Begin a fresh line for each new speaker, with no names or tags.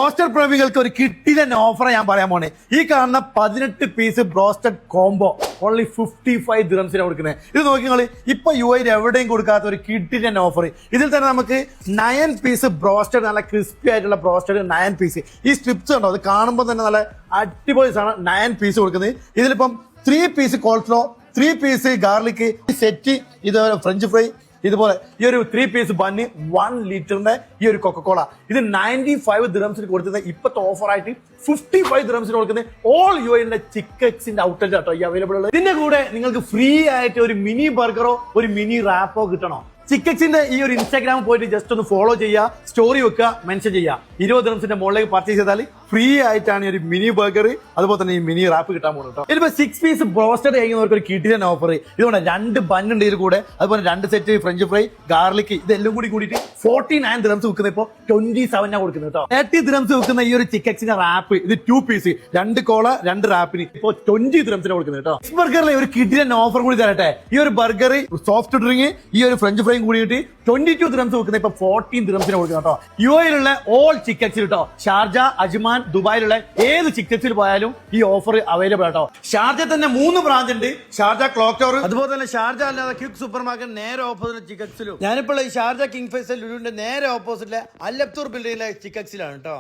Broasted പ്രേമികൾക്ക് ഒരു കിട്ടിയ offer ഞാൻ പറയാൻ പോണേ. ഈ കാണുന്ന 18 പീസ് ബ്രോസ്റ്റഡ് കോംബോ ഓൺലി 55 ദിർഹംസിനാണ് കൊടുക്കുന്നത്. ഇത് നോക്കി നിങ്ങൾ ഇപ്പൊ UAE എവിടെയും കൊടുക്കാത്ത ഒരു കിട്ടിയ ഓഫർ. ഇതിൽ തന്നെ നമുക്ക് 9 പീസ് ബ്രോസ്റ്റഡ്, നല്ല ക്രിസ്പി ആയിട്ടുള്ള ബ്രോസ്റ്റഡ് 9 പീസ്. ഈ സ്ട്രിപ്സ് ഉണ്ടോ, അത് കാണുമ്പോൾ തന്നെ നല്ല അടിപൊളി സാധനം. 9 പീസ് കൊടുക്കുന്നത്. ഇതിലിപ്പം 3 piece coleslaw, 3 piece garlic set, ഇത് ഫ്രഞ്ച് ഫ്രൈ, ഇതുപോലെ ഈ ഒരു 3 പീസ് ബണ്ണ്, 1 ലിറ്ററിന്റെ ഈ ഒരു കൊക്കക്കോള. ഇത് 95 ദിർഹംസിന് കൊടുക്കുന്നത്. ഇപ്പത്തെ ഓഫർ ആയിട്ട് 55 ദിർഹംസിന് കൊടുക്കുന്നത്. ഓൾ UAE ചിക്കക്സിന്റെ ഔട്ട്ലെറ്റ് ആട്ടോ ഈ അവൈലബിൾ ഉള്ളത്. ഇതിന്റെ കൂടെ നിങ്ങൾക്ക് ഫ്രീ ആയിട്ട് ഒരു മിനി ബർഗറോ ഒരു മിനി റാപ്പോ കിട്ടണോ? ചിക്കക്സിന്റെ ഈ ഒരു ഇൻസ്റ്റാഗ്രാമിൽ പോയിട്ട് ജസ്റ്റ് ഒന്ന് ഫോളോ ചെയ്യുക, സ്റ്റോറി വെക്കുക, മെൻഷൻ ചെയ്യുക. 20 ദിർഹംസിന്റെ മുകളിലേക്ക് പർച്ചേസ് ചെയ്താൽ ഫ്രീ ആയിട്ടാണ് ഈ ഒരു മിനി ബർഗർ അതുപോലെ തന്നെ ഈ മിനി റാപ്പ് കിട്ടാൻ പോകുന്നത് കേട്ടോ. ഇതിപ്പോ 6 പീസ് ബ്രോസ്റ്റഡ് കഴിക്കുന്നവർക്ക് ഒരു കിട്ടിയ ഓഫർ. ഇതുകൊണ്ട് 2 ബണ്ണുണ്ട് ഇതിൽ കൂടെ, അതുപോലെ 2 സെറ്റ് ഫ്രഞ്ച് ഫ്രൈ, ഗാർലിക്, ഇതെല്ലാം കൂടിയിട്ട് 49 ദിർഹംസ് വിൽക്കുന്നത് ഇപ്പോൾ 27 കൊടുക്കുന്നത് കേട്ടോ. 30 ദിർഹംസ് വിൽക്കുന്ന ഈ ഒരു ചിക്കക്സിന്റെ റാപ്പ്, ഇത് 2 പീസ്, 2 കോള 2 റാപ്പിന് ഇപ്പോൾ 20 ദിർഹംസിന് കൊടുക്കുന്നത് കേട്ടോ. ബർഗറിലെ ഒരു കിട്ടിയ ഓഫർ കൂടി തരട്ടെ. ഈ ഒരു ബർഗർ, സോഫ്റ്റ് ഡ്രിങ്ക്, ഈ ഒരു ഫ്രഞ്ച് ഫ്രൈ കൂടിയിട്ട് 22 ദിർഹംസ് വെക്കുന്നത് ഇപ്പൊ 14 ദിർഹംസിന് കൊടുക്കുന്നത് കേട്ടോ. UAE ഓൾ ചിക്കക്സിൽ കേട്ടോ, ഷാർജ, അജ്മാൻ, ദുബായിലുള്ള ഏത് ചിക്കക്സിൽ പോയാലും ഈ ഓഫർ അവൈലബിൾ ആട്ടോ. ഷാർജ തന്നെ 3 ബ്രാഞ്ച് ഉണ്ട്. ഷാർജ ക്ലോക്ക് ടവർ, അതുപോലെ തന്നെ ഷാർജ അല്ലാതെ ക്വിക്ക് സൂപ്പർ മാർക്കറ്റ് നേരെ ഓപ്പോസിറ്റ് ചിക്കക്സിലും. ഞാനിപ്പോൾ ഈ ഷാർജ കിങ് ഫൈസൽ ലുലുവിന്റെ നേരെ ഓപ്പോസിറ്റിലെ അൽ അബ്തൂർ ബിൽഡിംഗിലെ ചിക്കക്സിലാണ് കേട്ടോ.